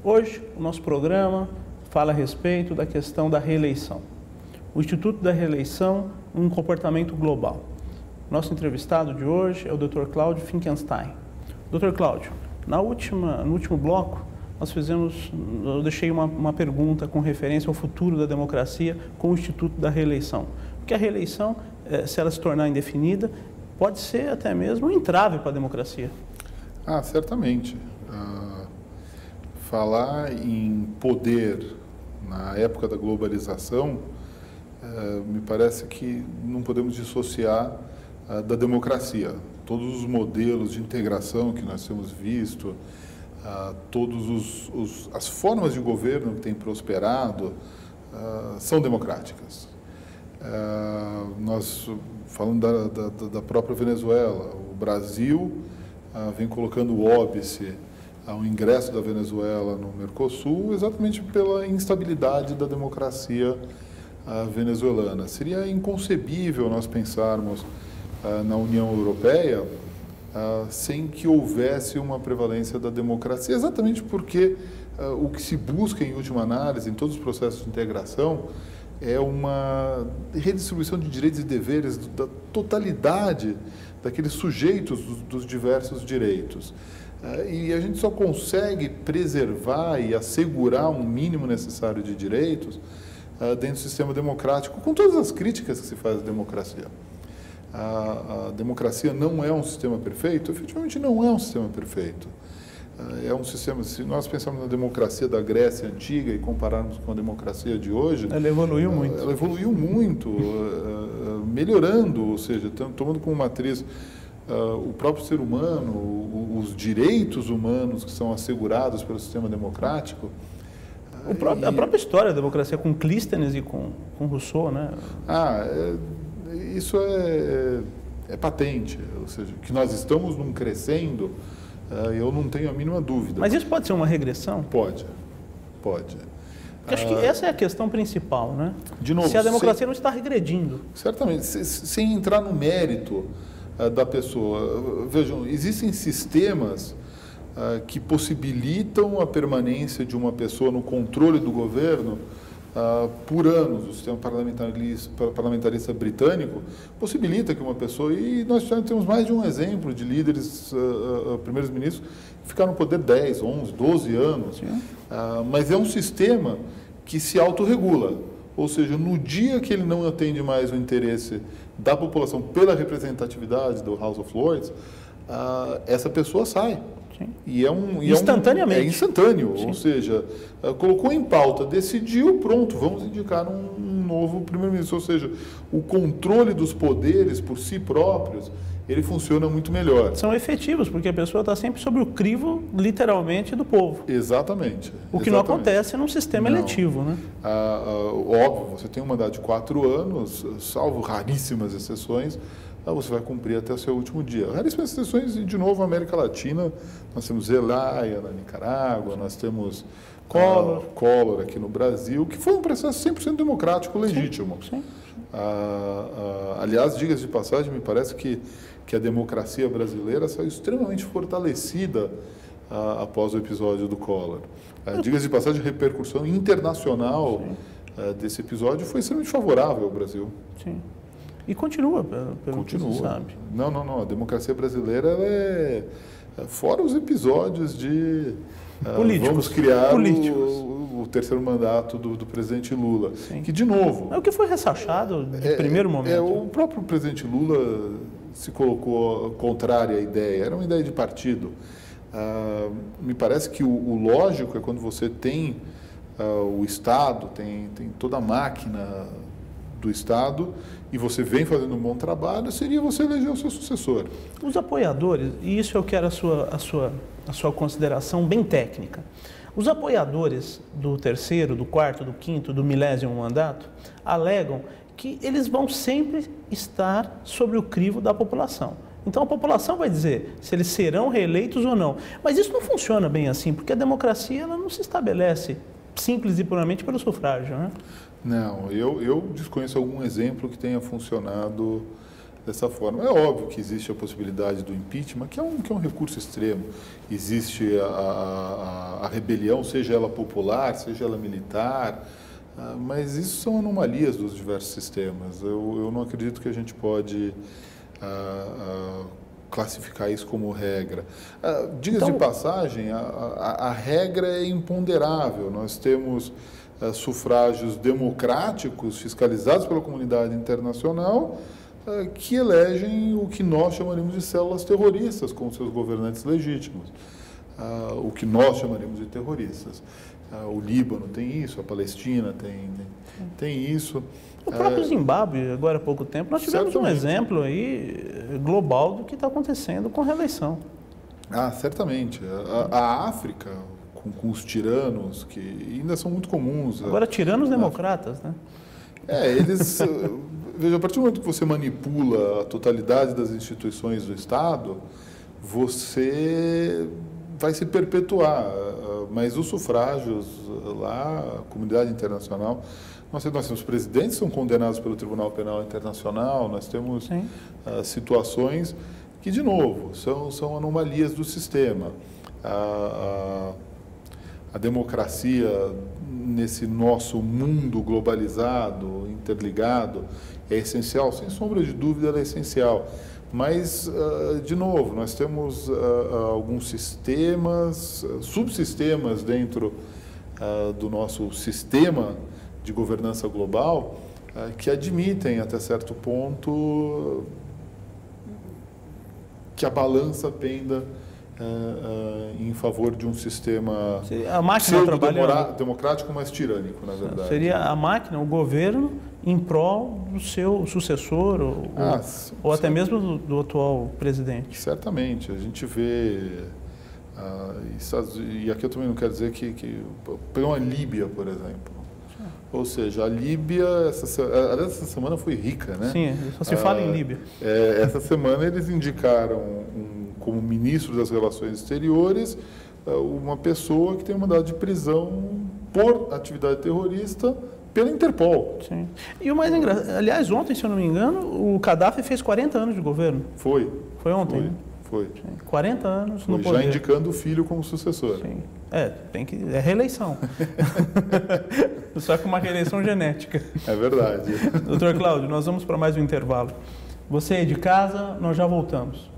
Hoje, o nosso programa fala a respeito da questão da reeleição. O Instituto da Reeleição, um comportamento global. Nosso entrevistado de hoje é o Dr. Cláudio Finkelstein. Dr. Cláudio, no último bloco, eu deixei uma pergunta com referência ao futuro da democracia com o Instituto da Reeleição. Porque a reeleição, se ela se tornar indefinida, pode ser até mesmo um entrave para a democracia. Certamente. Falar em poder na época da globalização, me parece que não podemos dissociar da democracia. Todos os modelos de integração que nós temos visto, as formas de governo que têm prosperado, são democráticas. Nós, falando da própria Venezuela, o Brasil vem colocando o óbice ao ingresso da Venezuela no Mercosul exatamente pela instabilidade da democracia venezuelana. Seria inconcebível nós pensarmos na União Europeia sem que houvesse uma prevalência da democracia, exatamente porque o que se busca em última análise em todos os processos de integração é uma redistribuição de direitos e deveres da totalidade daqueles sujeitos dos diversos direitos. E a gente só consegue preservar e assegurar um mínimo necessário de direitos dentro do sistema democrático, com todas as críticas que se faz à democracia. A democracia não é um sistema perfeito? Efetivamente não é um sistema perfeito. É um sistema, se nós pensarmos na democracia da Grécia Antiga e compararmos com a democracia de hoje... Ela evoluiu muito. Ela evoluiu muito, melhorando, ou seja, tomando como matriz o próprio ser humano, os direitos humanos que são assegurados pelo sistema democrático. A própria história da democracia com Clístenes e com Rousseau, né? Isso é patente, ou seja, que nós estamos num crescendo, eu não tenho a mínima dúvida. Mas isso pode ser uma regressão? Pode. Acho que essa é a questão principal, né? De novo, se a democracia não está regredindo. Certamente, sem entrar no mérito da pessoa. Vejam, existem sistemas que possibilitam a permanência de uma pessoa no controle do governo por anos. O sistema parlamentarista britânico possibilita que uma pessoa, e nós já temos mais de um exemplo de líderes, primeiros ministros, que ficaram no poder 10, 11, 12 anos. Mas é um sistema que se autorregula. Ou seja, no dia que ele não atende mais o interesse da população pela representatividade do House of Lords, essa pessoa sai. Sim. Instantaneamente. É instantâneo, Sim. Ou seja, colocou em pauta, decidiu, pronto, vamos indicar um novo primeiro-ministro. Ou seja, o controle dos poderes por si próprios, ele funciona muito melhor. São efetivos, porque a pessoa está sempre sob o crivo, literalmente, do povo. Exatamente. O que não acontece num sistema eletivo, né? Óbvio, você tem um mandato de 4 anos, salvo raríssimas exceções, você vai cumprir até o seu último dia. Raríssimas exceções, e de novo, na América Latina, nós temos Zelaya na Nicarágua, nós temos Collor aqui no Brasil, que foi um processo 100% democrático, legítimo. Sim. Aliás, diga-se de passagem, me parece que a democracia brasileira saiu extremamente fortalecida após o episódio do Collor. Diga-se de passagem, a repercussão internacional desse episódio foi extremamente favorável ao Brasil. Sim. E continua, pelo que você sabe. Não. A democracia brasileira fora os episódios de vamos criar o terceiro mandato do presidente Lula. Sim. Que, de novo... É o que foi ressachado de primeiro momento. O próprio presidente Lula se colocou contrário à ideia. Era uma ideia de partido. Me parece que o lógico é quando você tem o Estado, tem toda a máquina do Estado, e você vem fazendo um bom trabalho, seria você eleger o seu sucessor. Os apoiadores, e isso eu quero a sua consideração bem técnica, os apoiadores do terceiro, do quarto, do quinto, do milésimo mandato, alegam que eles vão sempre estar sobre o crivo da população. Então a população vai dizer se eles serão reeleitos ou não. Mas isso não funciona bem assim, porque a democracia ela não se estabelece simples e puramente pelo sufrágio, né? Não, eu desconheço algum exemplo que tenha funcionado dessa forma. É óbvio que existe a possibilidade do impeachment, que é um recurso extremo. Existe a rebelião, seja ela popular, seja ela militar, mas isso são anomalias dos diversos sistemas. Eu não acredito que a gente pode classificar isso como regra. Diga-se de passagem, a regra é imponderável. Nós temos sufrágios democráticos fiscalizados pela comunidade internacional que elegem o que nós chamaremos de células terroristas como seus governantes legítimos, o que nós chamaremos de terroristas. O Líbano tem isso, a Palestina tem isso. O próprio Zimbábue, agora há pouco tempo, nós tivemos um exemplo aí global do que está acontecendo com a reeleição. Certamente. A África, com os tiranos, que ainda são muito comuns. Agora, tiranos democratas, né? Eles... Veja, a partir do momento que você manipula a totalidade das instituições do Estado, você vai se perpetuar. Mas os sufrágios lá, a comunidade internacional, nós temos presidentes que são condenados pelo Tribunal Penal Internacional, nós temos situações que, de novo, são anomalias do sistema. A democracia nesse nosso mundo globalizado, interligado, é essencial, sem sombra de dúvida, ela é essencial. Mas, de novo, nós temos alguns sistemas, subsistemas dentro do nosso sistema de governança global que admitem, até certo ponto, que a balança penda em favor de um sistema democrático, mas tirânico, na verdade. Seria a máquina, o governo, em prol do seu sucessor ou até mesmo do atual presidente. Certamente. A gente vê... e aqui eu também não quero dizer que... Pegar uma Líbia, por exemplo. Ou seja, a Líbia, essa semana foi rica, né? Sim, só se fala em Líbia. Essa semana eles indicaram como ministro das Relações Exteriores uma pessoa que tem um mandado de prisão por atividade terrorista pela Interpol. Sim. E o mais engraçado, aliás, ontem, se eu não me engano, o Gaddafi fez 40 anos de governo. Foi ontem? Foi. Sim. 40 anos no poder. Já indicando o filho como sucessor. Sim. É reeleição. Só que uma reeleição genética. É verdade. Doutor Cláudio, nós vamos para mais um intervalo. Você aí de casa, nós já voltamos.